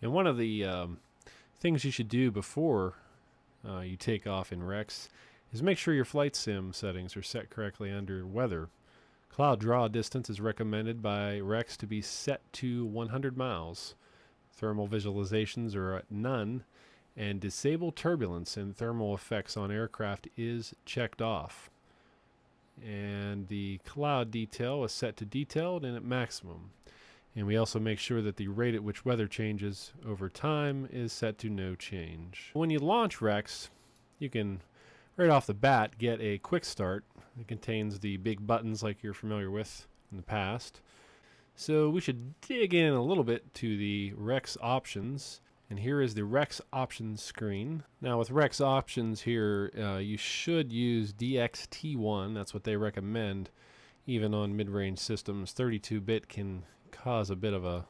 And one of the things you should do before you take off in Rex is make sure your flight sim settings are set correctly under weather. Cloud draw distance is recommended by Rex to be set to 100 miles. Thermal visualizations are at none, and disable turbulence and thermal effects on aircraft is checked off. And the cloud detail is set to detailed and at maximum. And we also make sure that the rate at which weather changes over time is set to no change. When you launch Rex, you can right off the bat get a quick start. It contains the big buttons like you're familiar with in the past. So we should dig in a little bit to the Rex options. And here is the Rex options screen. Now with Rex options here, you should use DXT1. That's what they recommend. Even on mid-range systems, 32-bit can cause a bit of a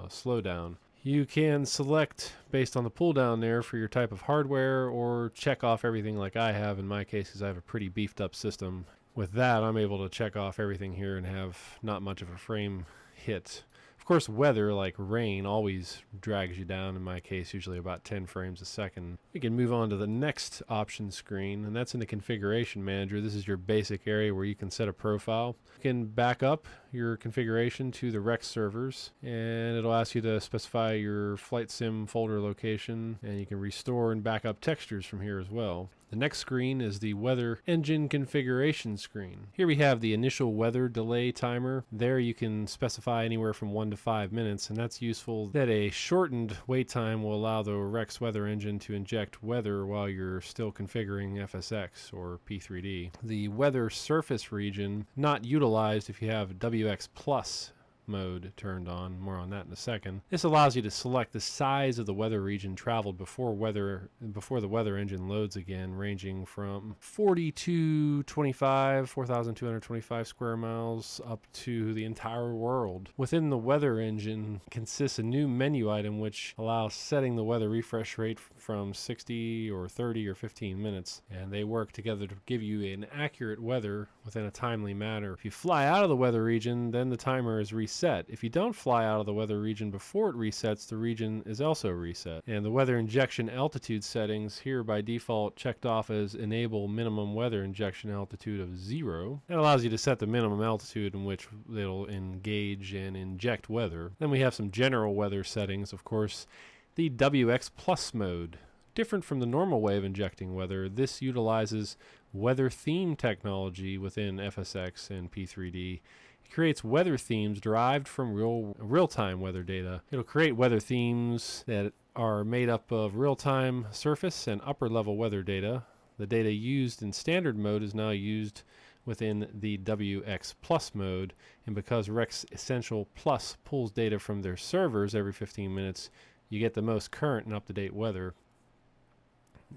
slowdown. You can select based on the pull down there for your type of hardware, or check off everything like I have in my case, because I have a pretty beefed up system. With that, I'm able to check off everything here and have not much of a frame hit. Of course, weather like rain always drags you down, in my case usually about 10 frames a second. We can move on to the next option screen, and that's in the configuration manager. This is your basic area where you can set a profile. You can back up your configuration to the Rex servers, and it'll ask you to specify your flight sim folder location, and you can restore and back up textures from here as well. The next screen is the weather engine configuration screen. Here we have the initial weather delay timer. There you can specify anywhere from 1 to 5 minutes, and that's useful that a shortened wait time will allow the Rex weather engine to inject weather while you're still configuring FSX or P3D. The weather surface region not utilized if you have WX Plus mode turned on. More on that in a second. This allows you to select the size of the weather region traveled before the weather engine loads again, ranging from 4,225 square miles up to the entire world. Within the weather engine consists a new menu item which allows setting the weather refresh rate from 60 or 30 or 15 minutes, and they work together to give you an accurate weather within a timely manner. If you fly out of the weather region, then the timer is reset. If you don't fly out of the weather region before it resets, the region is also reset. And the weather injection altitude settings here by default checked off as enable minimum weather injection altitude of 0. That allows you to set the minimum altitude in which it'll engage and inject weather. Then we have some general weather settings, of course. The WX Plus mode. Different from the normal way of injecting weather, this utilizes weather theme technology within FSX and P3D. It creates weather themes derived from real-time weather data. It'll create weather themes that are made up of real-time surface and upper-level weather data. The data used in standard mode is now used within the WX Plus mode, and because Rex Essential Plus pulls data from their servers every 15 minutes, you get the most current and up-to-date weather.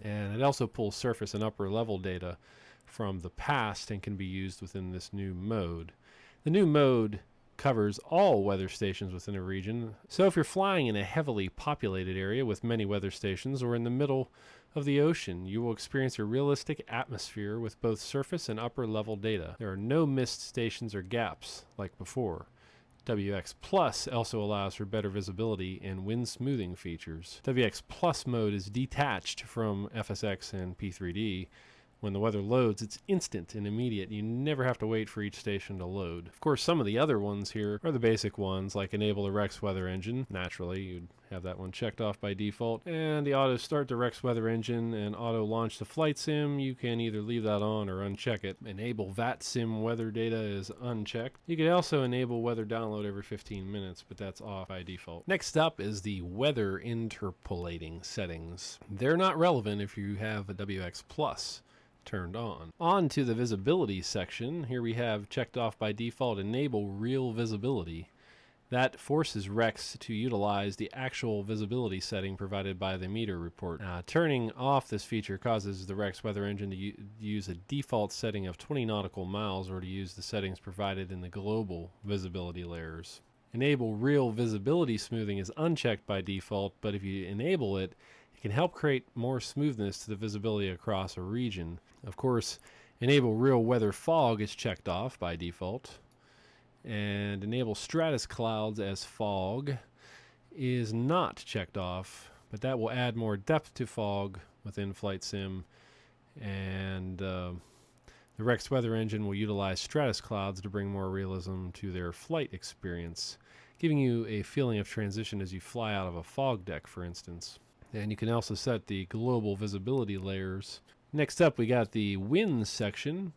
And it also pulls surface and upper-level data from the past and can be used within this new mode. The new mode covers all weather stations within a region, so if you're flying in a heavily populated area with many weather stations or in the middle of the ocean, you will experience a realistic atmosphere with both surface and upper level data. There are no missed stations or gaps like before. WX Plus also allows for better visibility and wind smoothing features. WX Plus mode is detached from FSX and P3D. When the weather loads, it's instant and immediate. You never have to wait for each station to load. Of course, some of the other ones here are the basic ones, like enable the Rex weather engine. Naturally, you'd have that one checked off by default. And the auto start the Rex weather engine and auto launch the flight sim. You can either leave that on or uncheck it. Enable VAT sim weather data is unchecked. You can also enable weather download every 15 minutes, but that's off by default. Next up is the weather interpolating settings. They're not relevant if you have a WX Plus turned on. On to the visibility section. Here we have checked off by default enable real visibility. That forces Rex to utilize the actual visibility setting provided by the meter report. Turning off this feature causes the Rex weather engine to use a default setting of 20 nautical miles or to use the settings provided in the global visibility layers. Enable real visibility smoothing is unchecked by default, but if you enable it, it can help create more smoothness to the visibility across a region. Of course, enable real weather fog is checked off by default. And enable stratus clouds as fog is not checked off, but that will add more depth to fog within Flight Sim, and the Rex weather engine will utilize stratus clouds to bring more realism to their flight experience, giving you a feeling of transition as you fly out of a fog deck, for instance. And you can also set the global visibility layers. Next up, we got the wind section.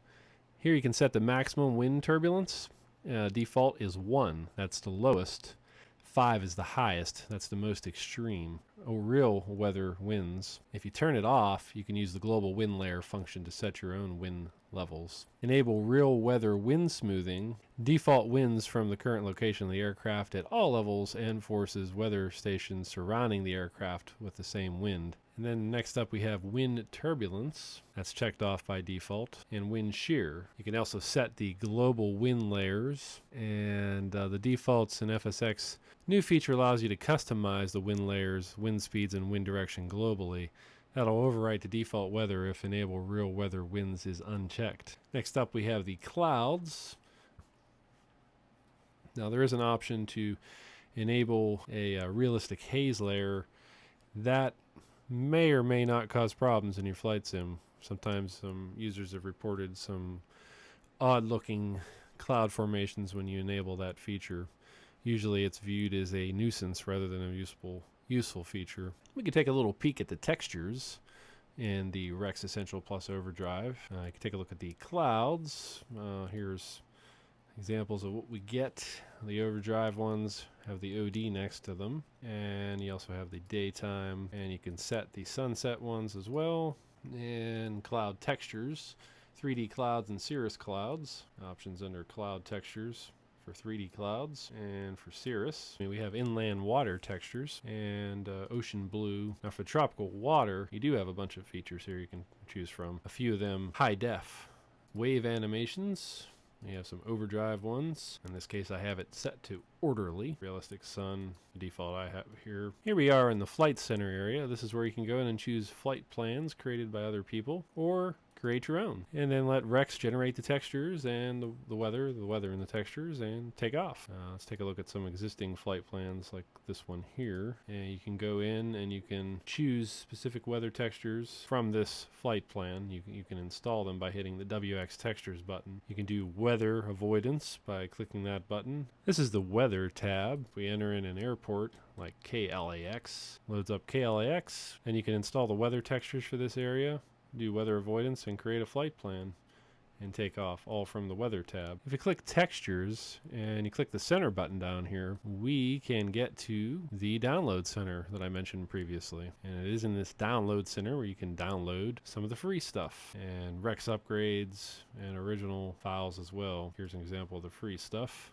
Here you can set the maximum wind turbulence. Default is 1, that's the lowest. 5 is the highest, that's the most extreme. Real weather winds. If you turn it off, you can use the global wind layer function to set your own wind levels. Enable real weather wind smoothing. Default winds from the current location of the aircraft at all levels and forces weather stations surrounding the aircraft with the same wind. And then next up we have wind turbulence. That's checked off by default. And wind shear. You can also set the global wind layers, and the defaults in FSX. New feature allows you to customize the wind layers, wind speeds, and wind direction globally. That'll overwrite the default weather if enable real weather winds is unchecked. Next up we have the clouds. Now there is an option to enable a realistic haze layer. That may or may not cause problems in your flight sim. Sometimes some users have reported some odd looking cloud formations when you enable that feature. Usually it's viewed as a nuisance rather than a useful feature. We can take a little peek at the textures in the Rex Essential Plus Overdrive. You can take a look at the clouds. Here's examples of what we get. The Overdrive ones have the OD next to them, and you also have the daytime, and you can set the sunset ones as well. And cloud textures, 3D clouds and Cirrus clouds. Options under cloud textures for 3D clouds, and for Cirrus we have inland water textures and ocean blue. Now for tropical water, you do have a bunch of features here you can choose from. A few of them high def. Wave animations, you have some overdrive ones. In this case I have it set to orderly. Realistic sun, the default I have here. Here we are in the flight center area. This is where you can go in and choose flight plans created by other people, or create your own, and then let Rex generate the textures and the weather and the textures, and take off. Let's take a look at some existing flight plans like this one here, and you can go in and you can choose specific weather textures from this flight plan. You can install them by hitting the WX textures button. You can do weather avoidance by clicking that button. This is the weather tab. We enter in an airport like KLAX, loads up KLAX, and you can install the weather textures for this area, do weather avoidance, and create a flight plan and take off, all from the weather tab. If you click textures and you click the center button down here, we can get to the download center that I mentioned previously. And it is in this download center where you can download some of the free stuff and Rex upgrades and original files as well. Here's an example of the free stuff.